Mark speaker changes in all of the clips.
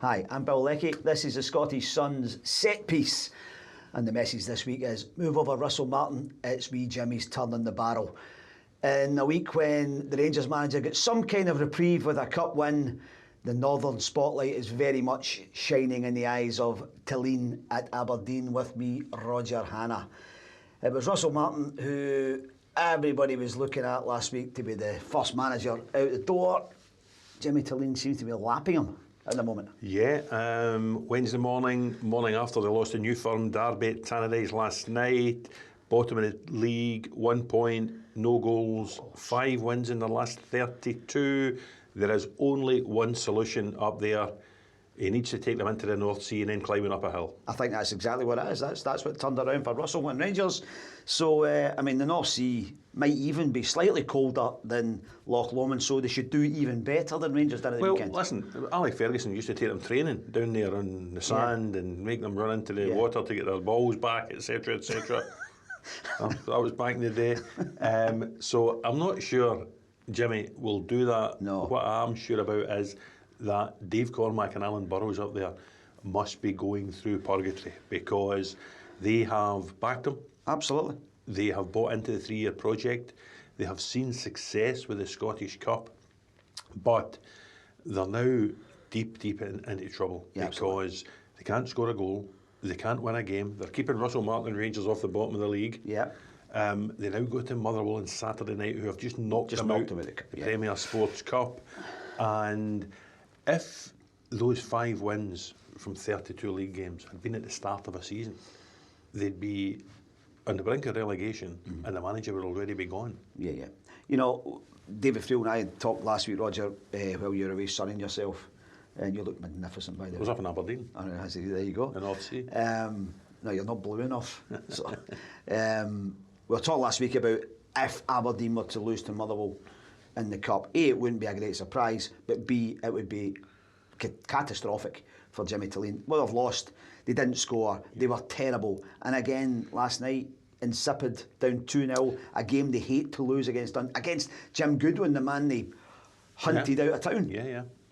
Speaker 1: Hi, I'm Bill Leckie. This is the Scottish Sun's set piece. And the message this week is, move over Russell Martin, it's wee Jimmy's turn in the barrel. In a week when the Rangers manager gets some kind of reprieve with a cup win, the northern spotlight is very much shining in the eyes of Thelin at Aberdeen with me, Roger Hannah. It was Russell Martin who everybody was looking at last week to be the first manager out the door. Jimmy Thelin seems to be lapping him at the moment.
Speaker 2: Yeah, Wednesday morning after they lost to New Firm Derby at Tannadice last night, bottom of the league, 1 point, no goals, 5 wins in the last 32. There is only one solution up there. He needs to take them into the North Sea and then climbing up a hill.
Speaker 1: I think that's exactly what it is. That's what turned around for Russell and Rangers. So, I mean, the North Sea might even be slightly colder than Loch Lomond, so they should do even better than Rangers did at the weekend.
Speaker 2: Well, listen, Ali Ferguson used to take them training down there on the sand and make them run into the water to get their balls back, etc., etc. That was back in the day. So I'm not sure Jimmy will do that.
Speaker 1: No.
Speaker 2: What I'm sure about is that Dave Cormack and Alan Burrows up there must be going through purgatory because they have backed him.
Speaker 1: Absolutely.
Speaker 2: They have bought into the 3-year project. They have seen success with the Scottish Cup, but they're now deep into trouble because they can't score a goal, they can't win a game. They're keeping Russell Martin and Rangers off the bottom of the league.
Speaker 1: Yeah.
Speaker 2: They now go to Motherwell on Saturday night, who have just knocked them out of the Premier Sports Cup. And if those 5 wins from 32 league games had been at the start of a season, they'd be on the brink of relegation and the manager would already be gone.
Speaker 1: Yeah. You know, David Friel and I had talked last week, Roger, while you were away sunning yourself, and you look magnificent, by the way.
Speaker 2: I was up in Aberdeen.
Speaker 1: There you go.
Speaker 2: In North Sea.
Speaker 1: No, you're not blue enough. So, we were talking last week about if Aberdeen were to lose to Motherwell in the Cup. A, it wouldn't be a great surprise, but B, it would be catastrophic for Jimmy Thelin. Well, they've lost, they didn't score, they were terrible. And again, last night, insipid, down 2-0, a game they hate to lose against Jim Goodwin, the man they hunted out of town.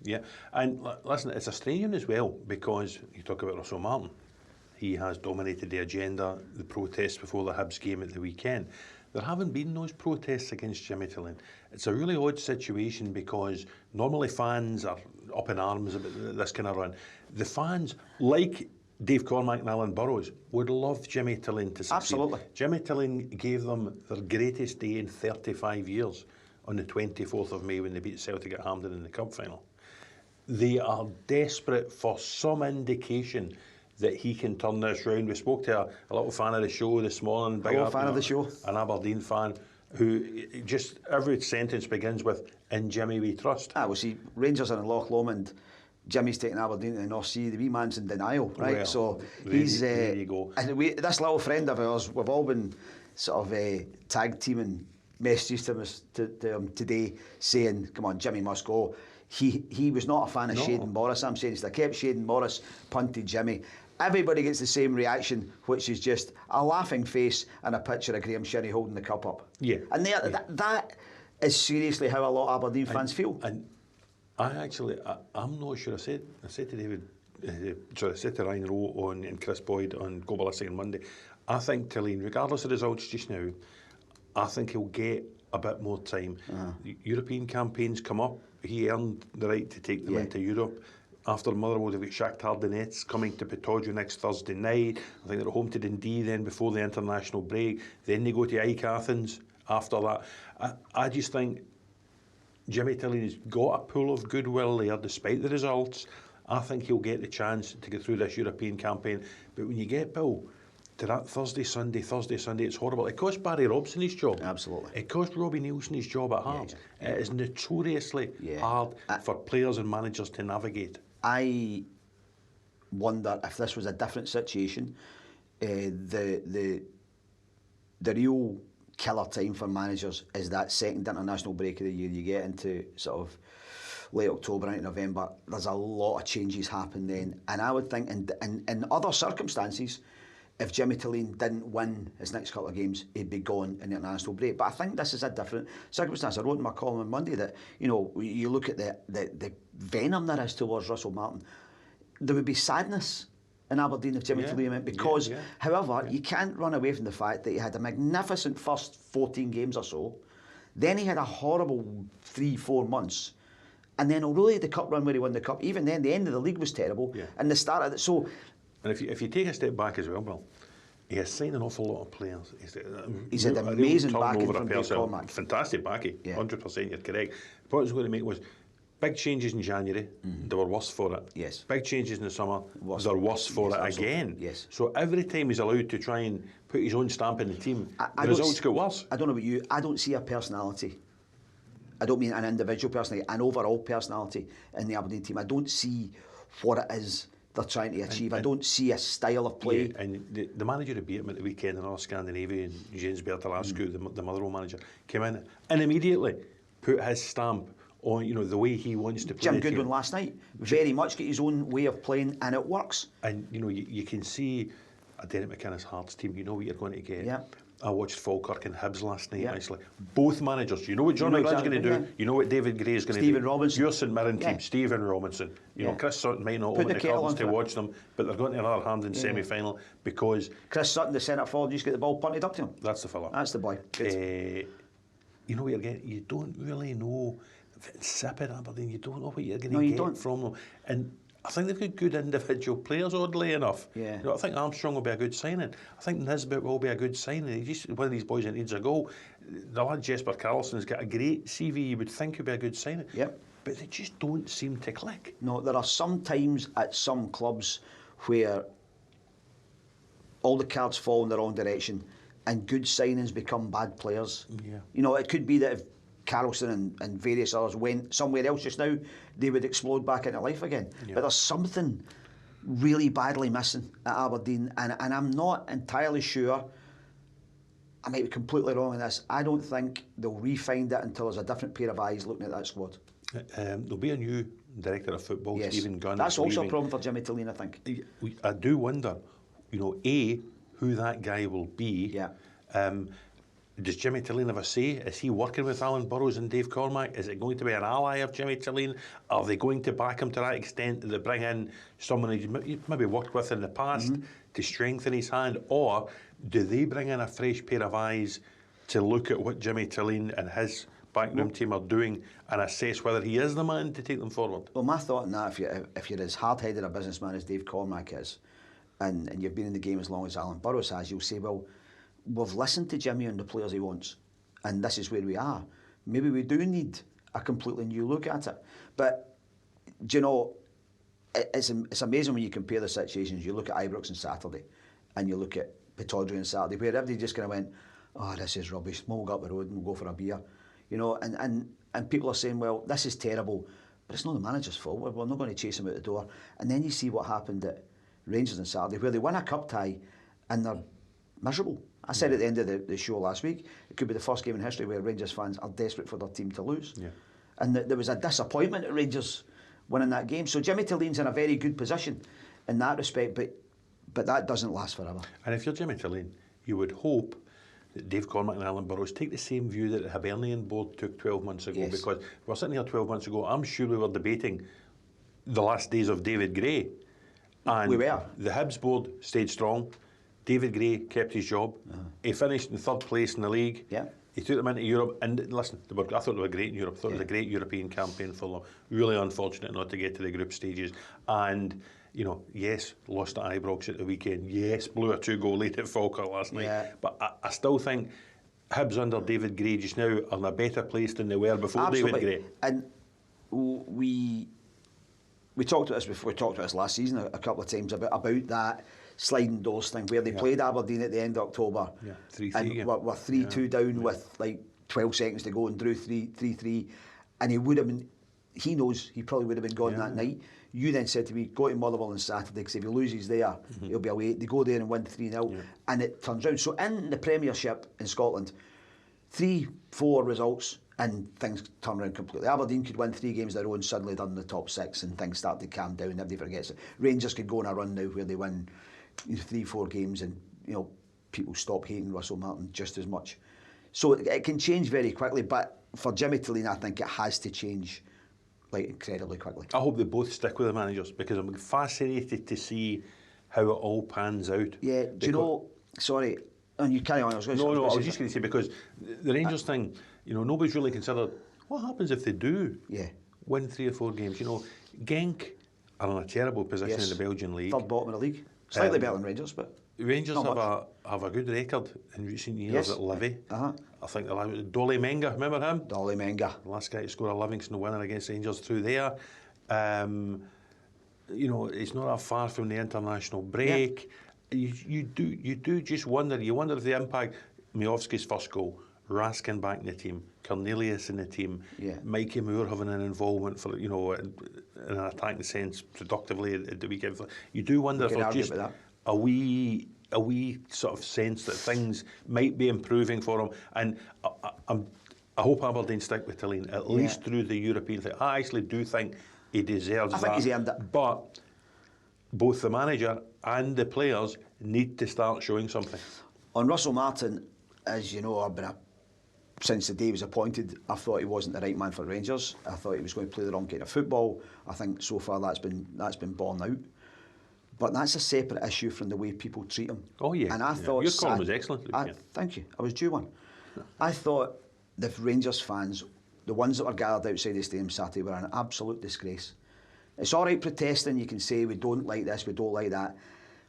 Speaker 2: Yeah. And listen, it's a strange one as well, because you talk about Russell Martin. He has dominated the agenda, the protests before the Hibs game at the weekend. There haven't been those protests against Jimmy Thelin. It's a really odd situation because normally fans are up in arms about this kind of run. The fans, like Dave Cormack and Alan Burrows, would love Jimmy Thelin to succeed.
Speaker 1: Absolutely.
Speaker 2: Jimmy Thelin gave them their greatest day in 35 years on the 24th of May when they beat Celtic at Hampden in the Cup final. They are desperate for some indication that he can turn this round. We spoke to a little fan of the show this morning.
Speaker 1: Hello, fan of the show.
Speaker 2: An Aberdeen fan who just every sentence begins with, "In Jimmy we trust."
Speaker 1: Well, see, Rangers are in Loch Lomond, Jimmy's taking Aberdeen to the North Sea. The wee man's in denial, right?
Speaker 2: Well,
Speaker 1: so
Speaker 2: he's there you go.
Speaker 1: And this little friend of ours, we've all been sort of tag teaming messages to him today saying, "Come on, Jimmy must go." He was not a fan of Shane Morris. I'm saying they kept Shane Morris, punted Jimmy. Everybody gets the same reaction, which is just a laughing face and a picture of Graham Shinnie holding the cup up.
Speaker 2: Yeah.
Speaker 1: And that is seriously how a lot of Aberdeen fans feel.
Speaker 2: And I'm not sure. I said to David, I said to Ryan Rowe and Chris Boyd on Go Ballistic on Monday, I think Thelin, regardless of the results just now, I think he'll get a bit more time. European campaigns come up. He earned the right to take them into Europe. After Motherwell, they've got Shakhtar Donetsk coming to Pittordrie next Thursday night. I think they're home to Dundee then before the international break. Then they go to AEK Athens after that. I just think Jimmy Thelin has got a pool of goodwill there despite the results. I think he'll get the chance to get through this European campaign. But when you get, Bill, to that Thursday, Sunday, it's horrible. It cost Barry Robson his job.
Speaker 1: Absolutely.
Speaker 2: It cost Robbie Nielsen his job at Hearts. It is notoriously hard for players and managers to navigate.
Speaker 1: I wonder if this was a different situation. The real killer time for managers is that second international break of the year. You get into sort of late October into November. There's a lot of changes happen then, and I would think in other circumstances, if Jimmy Thelin didn't win his next couple of games, he'd be gone in the international break. But I think this is a different circumstance. I wrote in my column on Monday that, you know, you look at the venom there is towards Russell Martin. there would be sadness in Aberdeen if Jimmy Thelin went, because, however, you can't run away from the fact that he had a magnificent first 14 games or so, then he had a horrible 3-4 months, and then really the cup run where he won the cup, even then the end of the league was terrible, and the start of it, so...
Speaker 2: And if you take a step back as well, he has signed an awful lot of players.
Speaker 1: He's had amazing backing from Dave Cormack.
Speaker 2: Fantastic backing, 100% you're correct. The point I was going to make was, big changes in January, they were worse for it.
Speaker 1: Yes.
Speaker 2: Big changes in the summer, they're worse for it again.
Speaker 1: Yes.
Speaker 2: So every time he's allowed to try and put his own stamp in the team, the results get worse.
Speaker 1: I don't know about you, I don't see a personality. I don't mean an individual personality, an overall personality in the Aberdeen team. I don't see what it is they're trying to achieve. I don't see a style of play.
Speaker 2: Yeah, and the manager who beat him at the weekend in North Scandinavia, and James Bertalascu, the Motherwell manager, came in and immediately put his stamp on, the way he wants to play.
Speaker 1: Jim Goodwin last night, very much get his own way of playing, and it works.
Speaker 2: And you can see a Derek McInnes Hearts team. You know what you're going to get.
Speaker 1: Yeah.
Speaker 2: I watched Falkirk and Hibs last night. Actually, both managers. You know what John McGrath's going to do. Yeah. You know what David Gray is going to do.
Speaker 1: Stephen Robinson.
Speaker 2: Your St Mirren team, Stephen Robinson. Chris Sutton might not own the curtains to watch them, but they're going to another hand in semi-final because
Speaker 1: Chris Sutton, the centre forward, just get the ball punted up to him.
Speaker 2: That's the fella.
Speaker 1: That's the boy.
Speaker 2: You know what you're getting. You don't really know. Insipid Aberdeen. You don't know what you're going to get from them. And I think they've got good individual players, oddly enough.
Speaker 1: Yeah.
Speaker 2: I think Armstrong will be a good signing. I think Nisbet will be a good signing. One of these boys that needs a goal. The lad Jesper Carlson's got a great CV. You would think would be a good signing.
Speaker 1: Yep.
Speaker 2: But they just don't seem to click.
Speaker 1: No, there are some times at some clubs where all the cards fall in the wrong direction and good signings become bad players.
Speaker 2: Yeah.
Speaker 1: It could be that if Carlson and various others went somewhere else just now, they would explode back into life again. Yeah. But there's something really badly missing at Aberdeen, and I'm not entirely sure. I might be completely wrong in this. I don't think they'll re-find it until there's a different pair of eyes looking at that squad.
Speaker 2: There'll be a new director of football, Stephen Gunn.
Speaker 1: That's also a problem for Jimmy Thelin, I think.
Speaker 2: I do wonder, A, who that guy will be.
Speaker 1: Yeah.
Speaker 2: Does Jimmy Thelin have a say? Is he working with Alan Burrows and Dave Cormack? Is it going to be an ally of Jimmy Thelin? Are they going to back him to that extent that they bring in someone he's maybe worked with in the past to strengthen his hand? Or do they bring in a fresh pair of eyes to look at what Jimmy Thelin and his backroom team are doing and assess whether he is the man to take them forward?
Speaker 1: Well, my thought on that, if you're as hard-headed a businessman as Dave Cormack is, and you've been in the game as long as Alan Burrows has, you'll say, well, we've listened to Jimmy and the players he wants, and this is where we are. Maybe we do need a completely new look at it. But, it's amazing when you compare the situations. You look at Ibrox on Saturday, and you look at Pittordrie on Saturday, where everybody just kind of went, oh, this is rubbish, we'll go up the road and we'll go for a beer. And people are saying, well, this is terrible, but it's not the manager's fault. We're not going to chase him out the door. And then you see what happened at Rangers on Saturday, where they win a cup tie and they're miserable. I said at the end of the show last week, it could be the first game in history where Rangers fans are desperate for their team to lose. Yeah. And there was a disappointment at Rangers winning that game. So Jimmy Thellin's in a very good position in that respect, but that doesn't last forever.
Speaker 2: And if you're Jimmy Thelin, you would hope that Dave Cormack and Alan Burrows take the same view that the Hibernian board took 12 months ago. Yes. Because we were sitting here 12 months ago, I'm sure we were debating the last days of David Gray. And
Speaker 1: we were.
Speaker 2: The Hibs board stayed strong. David Gray kept his job. He finished in third place in the league.
Speaker 1: Yeah.
Speaker 2: He took them into Europe. And listen, I thought they were great in Europe. I thought it was a great European campaign for them. Really unfortunate not to get to the group stages. And, yes, lost at Ibrox at the weekend. Yes, blew a 2-goal lead at Falkirk last night.
Speaker 1: Yeah.
Speaker 2: But I still think Hibs under David Gray just now are in a better place than they were before.
Speaker 1: Absolutely.
Speaker 2: David Gray.
Speaker 1: And we talked about this before. We talked about this last season a couple of times about that sliding doors thing where they played Aberdeen at the end of October.
Speaker 2: Yeah, 3-3.
Speaker 1: And we're 3-2 down with like 12 seconds to go and drew 3-3. And he would have been, he knows he probably would have been gone that night. You then said to me, go to Motherwell on Saturday because if he loses there, he'll be away. They go there and win 3-0 and it turns round. So in the Premiership in Scotland, 3-4 results and things turn around completely. Aberdeen could win 3 games in a row and suddenly they're in the top 6 and things start to calm down and everybody forgets it. Rangers could go on a run now where they win 3-4 games and people stop hating Russell Martin just as much. So it can change very quickly, but for Jimmy Thelin I think it has to change like incredibly quickly.
Speaker 2: I hope they both stick with the managers because I'm fascinated to see how it all pans out.
Speaker 1: Yeah, do you know, sorry, and you carry on, I was going to
Speaker 2: I was just going to say, because the Rangers thing, you know, nobody's really considered what happens if they do win 3 or 4 games. You know, Genk are in a terrible position in the Belgian league.
Speaker 1: Third bottom of the league. Slightly better than Rangers, but
Speaker 2: Rangers have a good record in recent years at Livy. I think Dolly Menga, remember him?
Speaker 1: Dolly Menga.
Speaker 2: The last guy to score a Livingston winner against Rangers through there. You know, it's not that far from the international break. You do just wonder. You wonder if the impact. Miovski's first goal, Raskin back in the team, Cornelius in the team, Mikey Moore having an involvement for, you know, in an attacking sense productively at the weekend. You do wonder if there's just a wee sort of sense that things might be improving for him. And I hope Aberdeen stick with Thelin at least through the European thing. I actually do think he deserves that.
Speaker 1: I think he's earned it.
Speaker 2: But both the manager and the players need to start showing something.
Speaker 1: On Russell Martin, as you know, since the day he was appointed, I thought he wasn't the right man for Rangers. I thought he was going to play the wrong kind of football. I think so far that's been borne out. But that's a separate issue from the way people treat him.
Speaker 2: Oh yeah,
Speaker 1: and I thought
Speaker 2: your column was excellent.
Speaker 1: Thank you. I was due one. I thought the Rangers fans, the ones that were gathered outside the stadium Saturday, were an absolute disgrace. It's all right protesting. You can say we don't like this, we don't like that.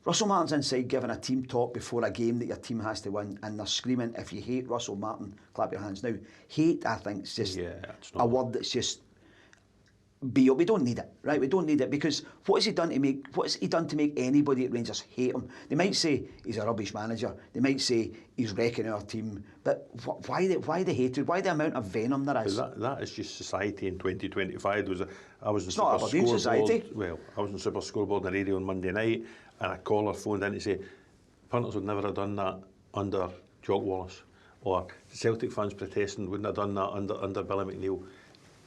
Speaker 1: Russell Martin's inside giving a team talk before a game that your team has to win, and they're screaming, if you hate Russell Martin, clap your hands. Now, hate, I think, is just a word that's just... We don't need it, right? We don't need it, because what has he done to make anybody at Rangers hate him? They might say he's a rubbish manager. They might say he's wrecking our team. But why the hatred? Why the amount of venom there is?
Speaker 2: That is just society in 2025.
Speaker 1: It's not Aberdeen society.
Speaker 2: Well, I was on Super Scoreboard on the radio on Monday night, and a caller phoned in to say punters would never have done that under Jock Wallace, or Celtic fans protesting wouldn't have done that under Billy McNeill.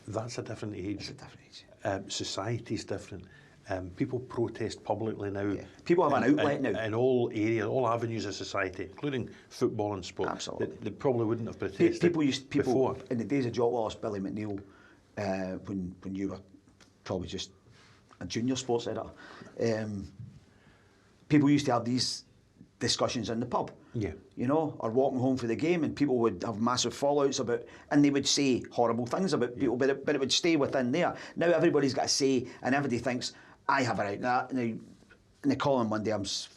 Speaker 2: That's a different age.
Speaker 1: It's a different age.
Speaker 2: Society's different. People protest publicly now.
Speaker 1: Yeah. People have an outlet now.
Speaker 2: In all areas, all avenues of society, including football and sport.
Speaker 1: Absolutely.
Speaker 2: They probably wouldn't have protested before.
Speaker 1: In the days of Jock Wallace, Billy McNeill, when you were probably just a junior sports editor, people used to have these discussions in the pub.
Speaker 2: Yeah.
Speaker 1: You know, or walking home for the game, and people would have massive fallouts about, and they would say horrible things about people, but it would stay within there. Now everybody's got a say, and everybody thinks, I have a right. Now, in the column Monday, I was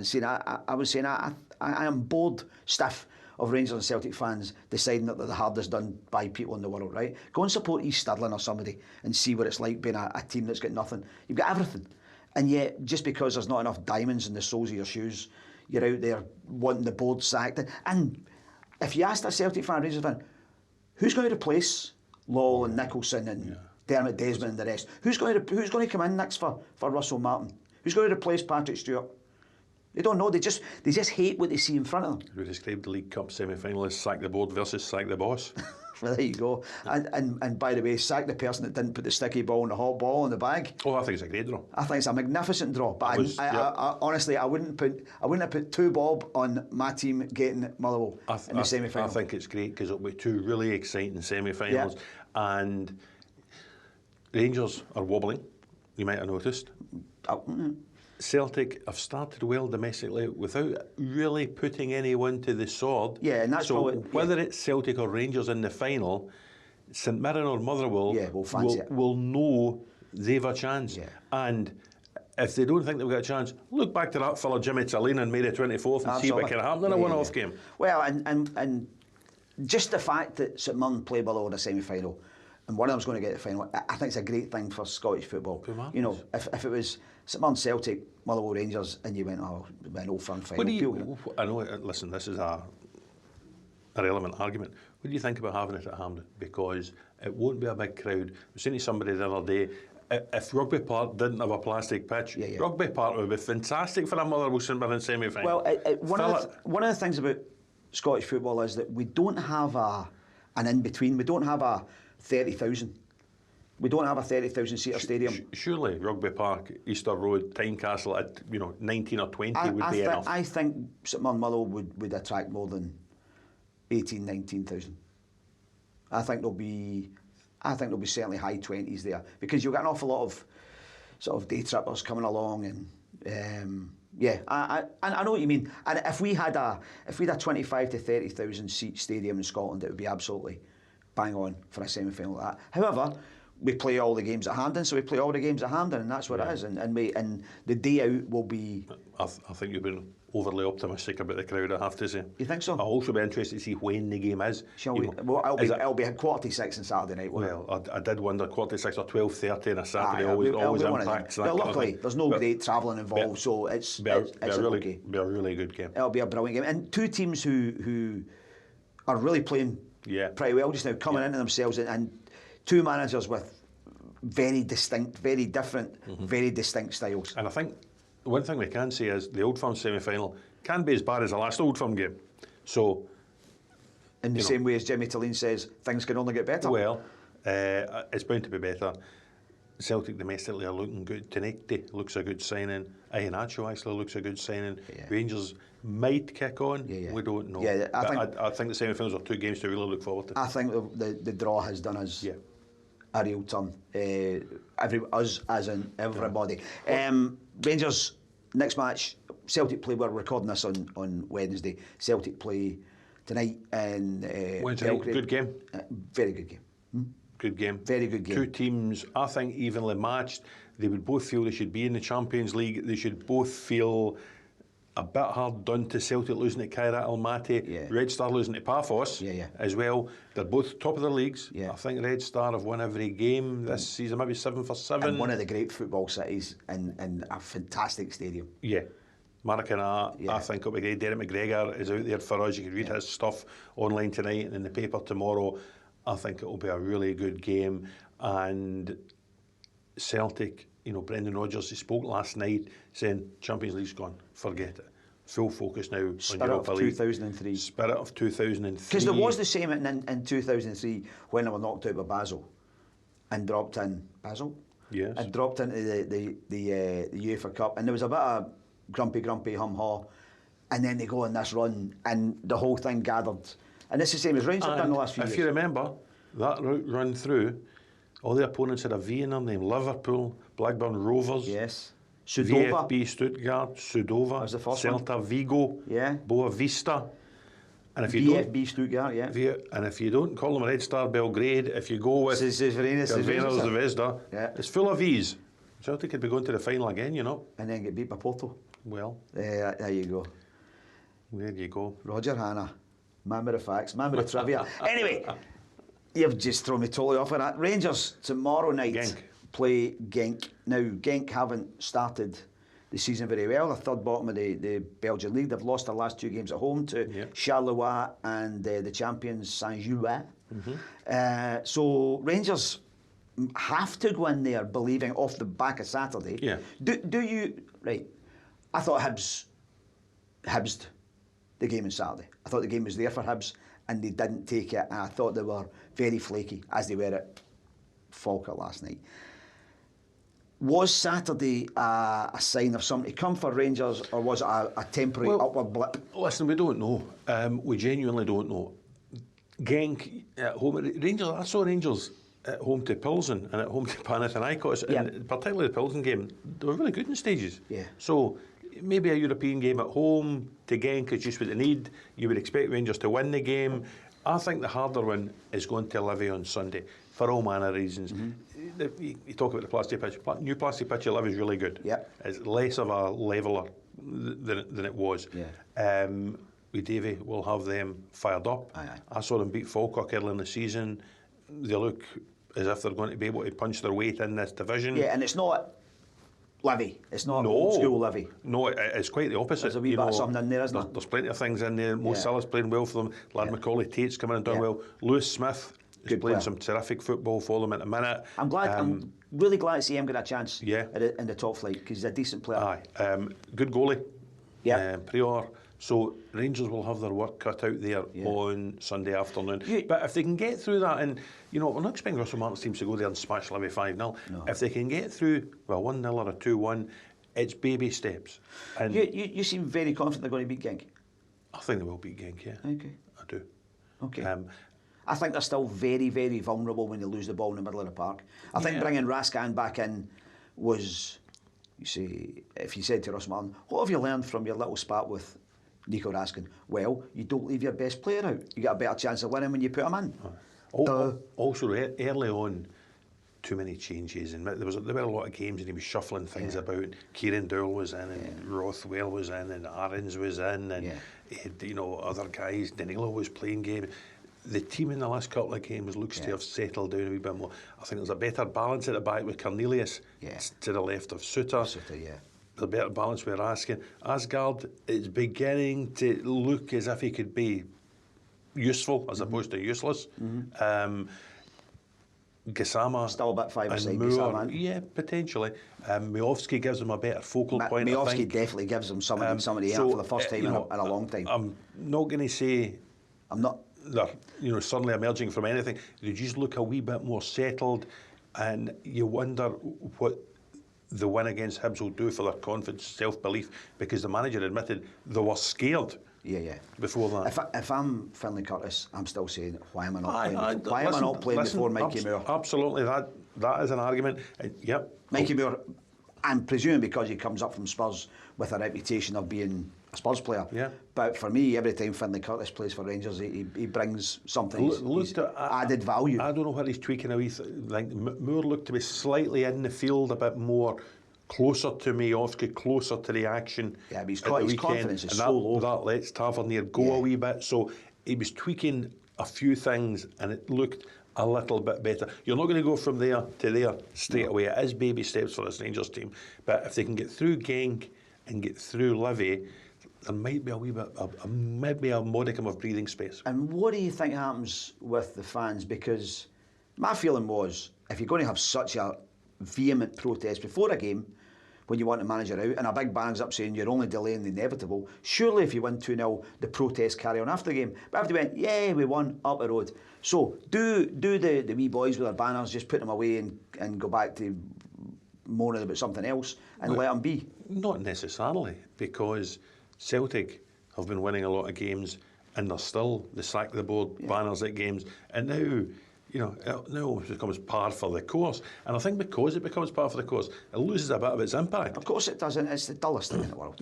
Speaker 1: saying I am bored stiff of Rangers and Celtic fans deciding that they're the hardest done by people in the world, right? Go and support East Stirling or somebody and see what it's like being a team that's got nothing. You've got everything. And yet, just because there's not enough diamonds in the soles of your shoes, you're out there wanting the board sacked. And if you asked a Celtic fan, Rangers fan, who's going to replace Lowell and Nicholson and Dermot Desmond and the rest? Who's going to come in next for Russell Martin? Who's going to replace Patrick Stewart? They don't know. They just hate what they see in front of them.
Speaker 2: We described the League Cup semi-final as sack the board versus sack the boss.
Speaker 1: Well, there you go. And by the way, sack the person that didn't put the sticky ball and the hot ball in the bag.
Speaker 2: Oh, I think it's a great draw.
Speaker 1: I think it's a magnificent draw. But I honestly, I wouldn't have put 2 bob on my team getting Motherwell in the semi-final.
Speaker 2: I think it's great because it'll be 2 really exciting semi-finals, and Rangers are wobbling. You might have noticed. Celtic have started well domestically without really putting anyone to the sword.
Speaker 1: Yeah, and that's
Speaker 2: so whether it's Celtic or Rangers in the final, St Mirren or Motherwell will know they've a chance. Yeah. And if they don't think they've got a chance, look back to that fellow Jimmy Thelin on May the 24th and see what can happen in a one-off game.
Speaker 1: Well, and just the fact that St Mirren play below in a semi-final, and one of them's going to get the final, I think it's a great thing for Scottish football. You know, if it was St Mirren Celtic, Motherwell Rangers, and you went, an Old Firm final.
Speaker 2: I know, listen, this is a relevant argument. What do you think about having it at Hampden? Because it won't be a big crowd. I was saying to somebody the other day, if Rugby Park didn't have a plastic pitch, Rugby Park would be fantastic for a Motherwell St Mirren semi-final.
Speaker 1: Well, one of the things about Scottish football is that we don't have an in-between. We don't have a 30,000. We don't have a 30,000 seater stadium.
Speaker 2: Surely Rugby Park, Easter Road, Tynecastle at 19 or 20 would be enough.
Speaker 1: I think St Mirren Motherwell would attract more than 18,000, 19,000. I think there'll be I think there'll be certainly high 20s there, because you'll get an awful lot of sort of day trippers coming along, and I know what you mean. And if we had a 25 to 30,000 seat stadium in Scotland, it would be absolutely bang on for a semi-final like that. However, we play all the games at Hampden, so we play all the games at Hampden, and that's what it is. And the day out will be.
Speaker 2: I think you've been overly optimistic about the crowd, I have to say.
Speaker 1: You think so?
Speaker 2: I'll also be interested to see when the game is.
Speaker 1: Shall we? Well, it'll be 6:15 on Saturday night.
Speaker 2: Well, I did wonder 6:15 or 12:30 on a Saturday.
Speaker 1: Always
Speaker 2: impacts.
Speaker 1: Well, luckily, there's no great travelling involved, so it's
Speaker 2: be a really good game.
Speaker 1: It'll be a brilliant game, and two teams who are really playing pretty well just now, coming into themselves, and two managers with very distinct, very different, very distinct styles.
Speaker 2: And I think one thing we can say is the Old Firm semi-final can be as bad as the last Old Firm game. So,
Speaker 1: in the same way as Jimmy Thelin says, things can only get better.
Speaker 2: Well, it's bound to be better. Celtic domestically are looking good. Tenecte looks a good signing. Iheanacho actually looks a good signing. Yeah. Rangers might kick on. We don't know.
Speaker 1: Yeah,
Speaker 2: I think the semi-finals are two games to really look forward to.
Speaker 1: I think the draw has done us a real turn. Us as in everybody. Rangers, next match, Celtic play, we're recording this on Wednesday. Celtic play tonight in Belgrade.
Speaker 2: Good game.
Speaker 1: Very good game.
Speaker 2: Good game.
Speaker 1: Very good game.
Speaker 2: Two teams, I think, evenly matched. They would both feel they should be in the Champions League. They should both feel a bit hard done to Celtic losing to Kairat Almaty. Red Star losing to Paphos as well. They're both top of their leagues. I think Red Star have won every game this season, maybe 7 for 7.
Speaker 1: And one of the great football cities in a fantastic stadium.
Speaker 2: Maracana, I think it'll be great. Derek McGregor is out there for us. You can read his stuff online tonight and in the paper tomorrow. I think it will be a really good game. And Celtic, Brendan Rodgers, he spoke last night saying Champions League's gone, forget it. Full focus now on Europa League.
Speaker 1: Spirit of 2003.
Speaker 2: Spirit of 2003.
Speaker 1: Because there was the same in 2003 when they were knocked out by Basel and dropped in. Basel?
Speaker 2: Yes.
Speaker 1: And dropped into the UEFA Cup, and there was a bit of grumpy hum-ha, and then they go on this run, and the whole thing gathered. And it's the same as Rangers have done the last few years.
Speaker 2: If you remember, that run through, all the opponents had a V in their name. Liverpool, Blackburn Rovers.
Speaker 1: Yes. Sudova.
Speaker 2: VfB Stuttgart, Sudova.
Speaker 1: That was the first
Speaker 2: Celta
Speaker 1: one.
Speaker 2: Vigo.
Speaker 1: Yeah.
Speaker 2: Boa Vista. And if you
Speaker 1: VfB Stuttgart,
Speaker 2: and if you don't call them Red Star Belgrade, if you go with
Speaker 1: Crvena
Speaker 2: Zvezda, it's full of V's. Celtic could be going to the final again, And
Speaker 1: then get beat by Porto.
Speaker 2: Well.
Speaker 1: There you go.
Speaker 2: There you go.
Speaker 1: Roger Hannah. Man with the facts, man with the trivia. Anyway, you've just thrown me totally off of that. Rangers tomorrow night play Genk. Now, Genk haven't started the season very well. They're third bottom of the Belgian league. They've lost their last two games at home to Charleroi and the champions Saint-Gilloise. So Rangers have to go in there believing off the back of Saturday. Do you... Right. I thought Hibs the game on Saturday. I thought the game was there for Hibs and they didn't take it, and I thought they were very flaky, as they were at Falkirk last night. Was Saturday a sign of something to come for Rangers, or was it a temporary upward blip?
Speaker 2: Listen, we don't know. We genuinely don't know. Genk at home, Rangers. I saw Rangers at home to Pilsen and at home to Panathinaikos, and particularly the Pilsen game, they were really good in stages. So maybe a European game at home to Genk is just what they need. You would expect Rangers to win the game. I think the harder one is going to Livy on Sunday for all manner of reasons. You talk about the plastic pitch. New plastic pitch at Livy is really good. It's less of a leveller than it was. With Davy, we'll have them fired up. I saw them beat Falkirk early in the season. They look as if they're going to be able to punch their weight in this division.
Speaker 1: And it's not Livy. It's not old school Livy.
Speaker 2: No, it's quite the opposite.
Speaker 1: There's a wee bit of something in there, isn't there?
Speaker 2: There's plenty of things in there. Mo Salah's playing well for them. Lad Macaulay Tate's coming and doing well. Lewis Smith is playing some terrific football for them at the minute.
Speaker 1: I'm glad. I'm really glad to see him get a chance in the top flight, because he's a decent player.
Speaker 2: Good goalie. Prior. So Rangers will have their work cut out there on Sunday afternoon. But if they can get through that, and we're not expecting Russell Martin's teams to go there and smash Livy 5-0. No. If they can get through 1-0 or a 2-1, it's baby steps. And
Speaker 1: you seem very confident they're going to beat Genk.
Speaker 2: I think they will beat Genk. Okay. I do.
Speaker 1: Okay. I think they're still very, very vulnerable when they lose the ball in the middle of the park. I think bringing Raskin back in was, you see, if you said to Russ Martin, what have you learned from your little spat with Nico Raskin? Well, you don't leave your best player out. You get a better chance of winning when you put him in.
Speaker 2: Also, early on, too many changes, and there were a lot of games, and he was shuffling things about. Kieran Dowell was in, and Rothwell was in, and Aarons was in, and he had, other guys. Danilo was playing game. The team in the last couple of games looks to have settled down a wee bit more. I think there's a better balance at the back with Cornelius to the left of Suter. There's a better balance with Raskin. Asgard is beginning to look as if he could be useful as opposed to useless. Gassama
Speaker 1: still a bit five-a-side,
Speaker 2: Gassama. Yeah, potentially. Miovski gives them a better focal point.
Speaker 1: Miovski definitely gives them somebody for the first time in a long time.
Speaker 2: I'm not going to say they're suddenly emerging from anything. They just look a wee bit more settled, and you wonder what the win against Hibs will do for their confidence, self-belief, because the manager admitted they were scared. Before that.
Speaker 1: If I'm Finlay Curtis, I'm still saying, why am I not playing before Mikey Moore?
Speaker 2: Absolutely, that is an argument.
Speaker 1: Mikey Moore, I'm presuming because he comes up from Spurs with a reputation of being a Spurs player. But for me, every time Finlay Curtis plays for Rangers, he brings something. He's added value.
Speaker 2: I don't know where he's tweaking a wee. Moore looked to be slightly in the field a bit more. Closer to Miovski, closer to the action.
Speaker 1: But his confidence is so low.
Speaker 2: That lets Tavernier go a wee bit. So he was tweaking a few things, and it looked a little bit better. You're not going to go from there to there straight away. It is baby steps for this Rangers team. But if they can get through Genk and get through Livy, there might be a wee bit, maybe a modicum of breathing space.
Speaker 1: And what do you think happens with the fans? Because my feeling was, if you're going to have such a vehement protest before a game, when you want the manager out, and a big bang's up saying you're only delaying the inevitable, surely if you win 2-0, the protests carry on after the game. But after they went, we won, up the road. So do the wee boys with their banners just put them away and go back to moaning about something else and let them be?
Speaker 2: Not necessarily, because Celtic have been winning a lot of games, and they're still the sack the board banners at games, and now now it becomes par for the course. And I think because it becomes par for the course, it loses a bit of its impact.
Speaker 1: Of course it doesn't. It's the dullest thing in the world.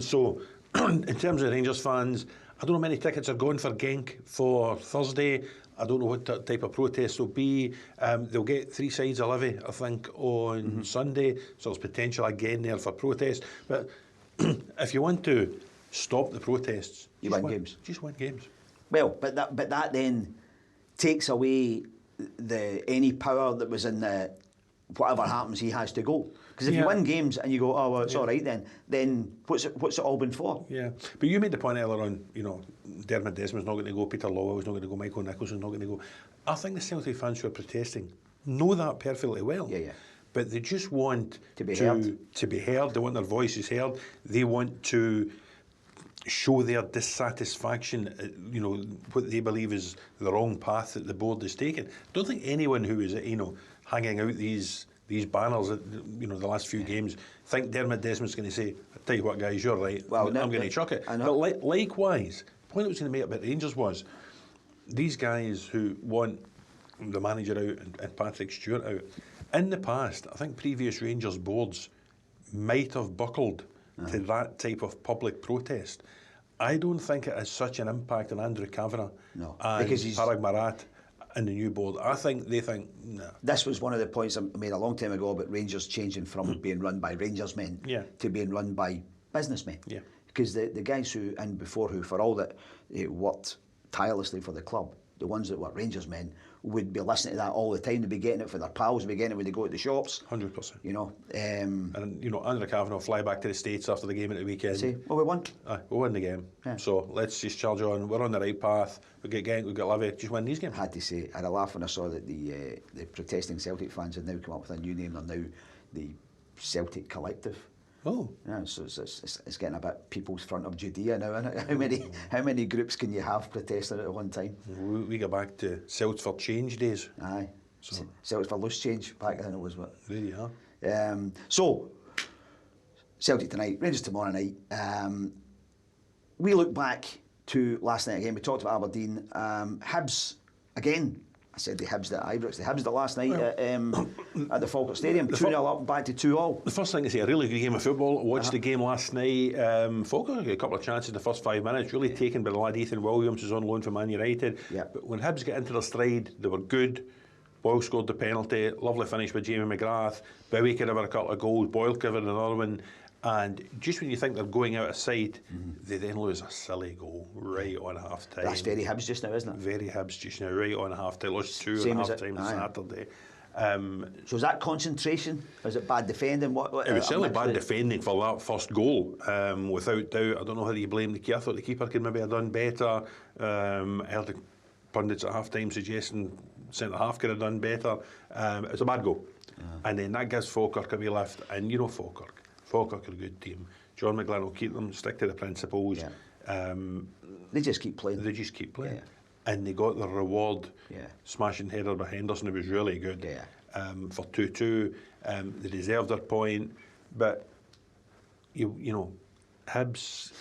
Speaker 2: So, in terms of Rangers fans, I don't know how many tickets are going for Genk for Thursday. I don't know what type of protest will be. They'll get 3 sides of Livy, I think, on Sunday. So there's potential again there for protest. But if you want to stop the protests,
Speaker 1: you win games.
Speaker 2: Just win games.
Speaker 1: Well, but that then takes away any power that was in the whatever happens, he has to go. Because if you win games and you go, oh well, it's all right then what's it all been for?
Speaker 2: But you made the point earlier on, Dermot Desmond's not going to go, Peter Lawwell's not going to go, Michael Nicholson's not going to go. I think the Celtic fans who are protesting know that perfectly well. But they just want to be heard. They want their voices heard. They want to show their dissatisfaction, what they believe is the wrong path that the board is taking. I don't think anyone who is, hanging out these banners at, the last few games, think Dermot Desmond's going to say, I tell you what, guys, you're right, I'm going to chuck it. But likewise, the point I was going to make about Rangers was, these guys who want the manager out and Patrick Stewart out, in the past, I think previous Rangers boards might have buckled to that type of public protest. I don't think it has such an impact on Andrew Kavanagh and Parag Marat and the new board. I think they think, nah.
Speaker 1: This was one of the points I made a long time ago about Rangers changing from being run by Rangers men to being run by businessmen. Because the guys who, and before who, for all that worked tirelessly for the club, the ones that were Rangers men, would be listening to that all the time. They'd be getting it for their pals, they'd be getting it when they go to the shops.
Speaker 2: 100%.
Speaker 1: And
Speaker 2: Andrew Kavanagh fly back to the States after the game at the weekend.
Speaker 1: Say, well, we won.
Speaker 2: We won the game. So let's just charge on. We're on the right path. We get Genk, we get Livy. Just win these games.
Speaker 1: I had to say, I had a laugh when I saw that the protesting Celtic fans had now come up with a new name. They're now the Celtic Collective.
Speaker 2: Oh.
Speaker 1: Yeah, so it's getting a bit People's Front of Judea now, isn't it? How many groups can you have protesting at one time?
Speaker 2: We go back to Celts for Change days.
Speaker 1: Aye. So Celts for Loose Change, back then it was what?
Speaker 2: There you
Speaker 1: are. So, Celtic tonight, Rangers tomorrow night. We look back to last night again. We talked about Aberdeen. Hibs, again, I said the Hibs at Ibrox. The Hibs the last night at the Falkirk Stadium. 2-0 up, back to 2-2.
Speaker 2: The first thing to say, a really good game of football. Watched the game last night. Falkirk had a couple of chances in the first 5 minutes, really taken by the lad Ethan Williams, who's on loan from Man United. But when Hibs get into their stride, they were good. Boyle scored the penalty. Lovely finish by Jamie McGrath. Bowie could have had a couple of goals. Boyle covered another one. And just when you think they're going out of sight, they then lose a silly goal right on half time.
Speaker 1: That's very Hibs just now, isn't it?
Speaker 2: Very Hibs just now, right on half time. Lost 2
Speaker 1: Same
Speaker 2: at
Speaker 1: as
Speaker 2: half time
Speaker 1: it?
Speaker 2: Saturday.
Speaker 1: So is that concentration? Is it bad defending?
Speaker 2: It was certainly bad defending for that first goal, without doubt. I don't know whether you blame the keeper. I thought the keeper could maybe have done better. I heard the pundits at half time suggesting centre half could have done better. It was a bad goal. And then that gives Falkirk a wee lift. And you know Falkirk are a good team. John McGlynn will keep them, stick to the principles.
Speaker 1: They just keep playing.
Speaker 2: They just keep playing. And they got the reward. Smashing header by Henderson, who was really good. For 2-2. They deserved their point. But, you know, Hibs...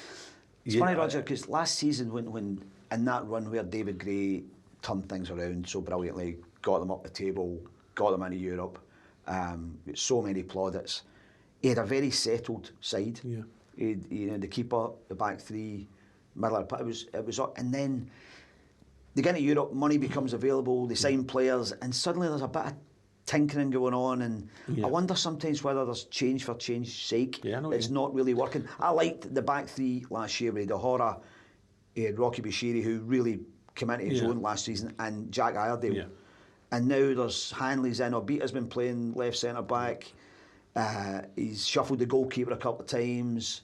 Speaker 1: It's funny, Roger, because last season when in that run where David Gray turned things around so brilliantly, got them up the table, got them into Europe, so many plaudits, he had a very settled side. He, you know, the keeper, the back three, middle of the pitch, it was up, and then they get into Europe, money becomes available, they sign players, and suddenly there's a bit of tinkering going on, and I wonder sometimes whether there's change for change's sake. It's not really working. I liked the back three last year with O'Hara, he had Rocky Bashiri, who really came into his own last season, and Jack Iredale. And now there's Hanley's in. Obita's been playing left centre back. He's shuffled the goalkeeper a couple of times.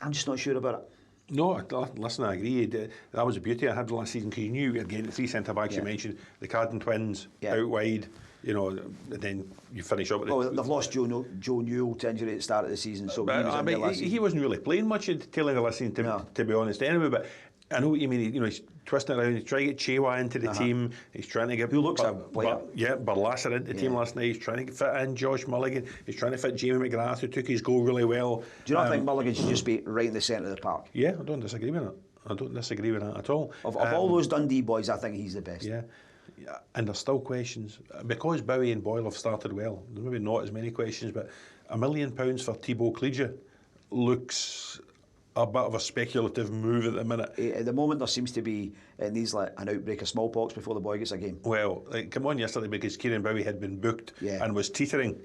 Speaker 1: I'm just not sure about it.
Speaker 2: No, listen, I agree. That was the beauty I had last season, because you knew again the 3 centre backs you mentioned, the Carden twins out wide. You know, and then you finish up with
Speaker 1: they've lost Joe Newell to injury at the start of the season, so
Speaker 2: he wasn't really playing much at the tail end of last season, to be honest. Anyway, but I know what you mean. You know, he's twisting around. He's trying to get Chewa into the team. He's trying to get Barlasser into the team last night. He's trying to fit in Josh Mulligan. He's trying to fit Jamie McGrath, who took his goal really well.
Speaker 1: Do you not think Mulligan should just be right in the centre of the park?
Speaker 2: Yeah, I don't disagree with that. I don't disagree with that at all.
Speaker 1: Of all those Dundee boys, I think he's the best.
Speaker 2: And there's still questions. Because Bowie and Boyle have started well, there's maybe not as many questions, but £1 million for Thibaut Clegia looks a bit of a speculative move at the minute.
Speaker 1: At the moment, there seems to be an outbreak of smallpox before the boy gets a game.
Speaker 2: Well, it came on yesterday because Kieran Bowie had been booked and was teetering.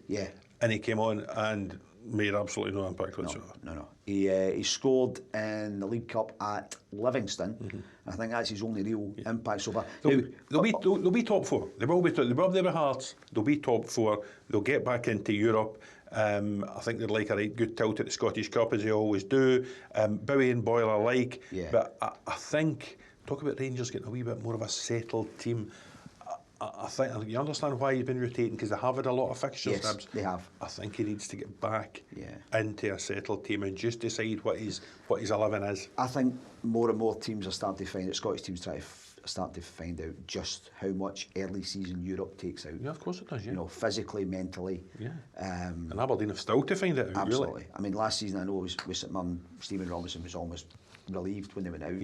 Speaker 2: And he came on and made absolutely no impact whatsoever.
Speaker 1: No. He scored in the League Cup at Livingston. I think that's his only real impact so far.
Speaker 2: They'll be top 4. They will be. They'll have their hearts. They'll be top 4. They'll get back into Europe. I think they'd like a right good tilt at the Scottish Cup, as they always do. Bowie and Boyle are like. But I think, talk about Rangers getting a wee bit more of a settled team. I think you understand why he's been rotating, because they have had a lot of fixtures.
Speaker 1: Yes, they have.
Speaker 2: I think he needs to get back into a settled team and just decide what his 11 is.
Speaker 1: I think more and more teams are starting to find out. Scottish teams start to find out just how much early season Europe takes out.
Speaker 2: Yeah, of course it does.
Speaker 1: You know, physically, mentally.
Speaker 2: And Aberdeen have still to find it out.
Speaker 1: Absolutely.
Speaker 2: Really.
Speaker 1: I mean, last season I know with St Mirren, Stephen Robinson was almost relieved when they went out.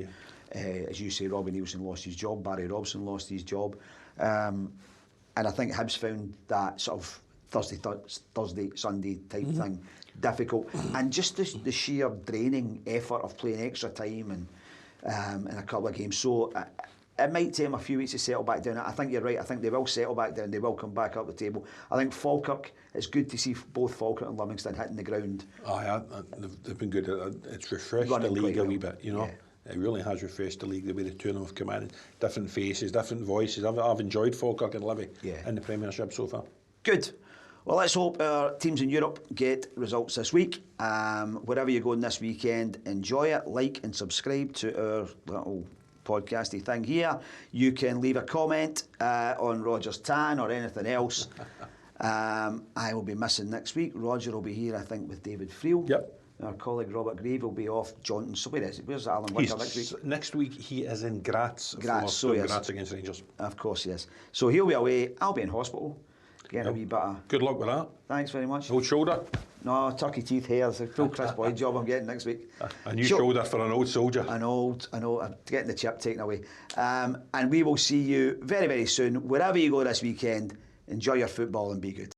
Speaker 1: As you say, Robbie Nielsen lost his job. Barry Robson lost his job. And I think Hibs found that sort of Thursday, Sunday type thing difficult, and just the sheer draining effort of playing extra time and in a couple of games. So it might take them a few weeks to settle back down. I think you're right. I think they will settle back down. They will come back up the table. I think Falkirk, it's good to see both Falkirk and Livingston hitting the ground.
Speaker 2: They've been good. It's refreshed the league a wee bit, you know. It really has refreshed the league, the way the two of them have come in. Different faces, different voices. I've enjoyed Falkirk and Livy in the Premiership so far.
Speaker 1: Good. Well, let's hope our teams in Europe get results this week. Wherever you're going this weekend, enjoy it, like and subscribe to our little podcasty thing here. You can leave a comment on Roger's tan or anything else. I will be missing next week. Roger will be here, I think, with David Friel.
Speaker 2: Yep.
Speaker 1: Our colleague Robert Grave will be off Jaunton. So where's Alan Wicker next week?
Speaker 2: Next week he is in Graz.
Speaker 1: Graz,
Speaker 2: Graz against Rangers.
Speaker 1: Of course he is. So he'll be away. I'll be in hospital. Getting a wee bit of...
Speaker 2: Good luck with that.
Speaker 1: Thanks very much.
Speaker 2: Old shoulder?
Speaker 1: No, turkey teeth hair. It's a full Chris Boyd job I'm getting next week.
Speaker 2: A new shoulder for an old soldier.
Speaker 1: I know, I'm getting the chip taken away. And we will see you very, very soon. Wherever you go this weekend, enjoy your football and be good.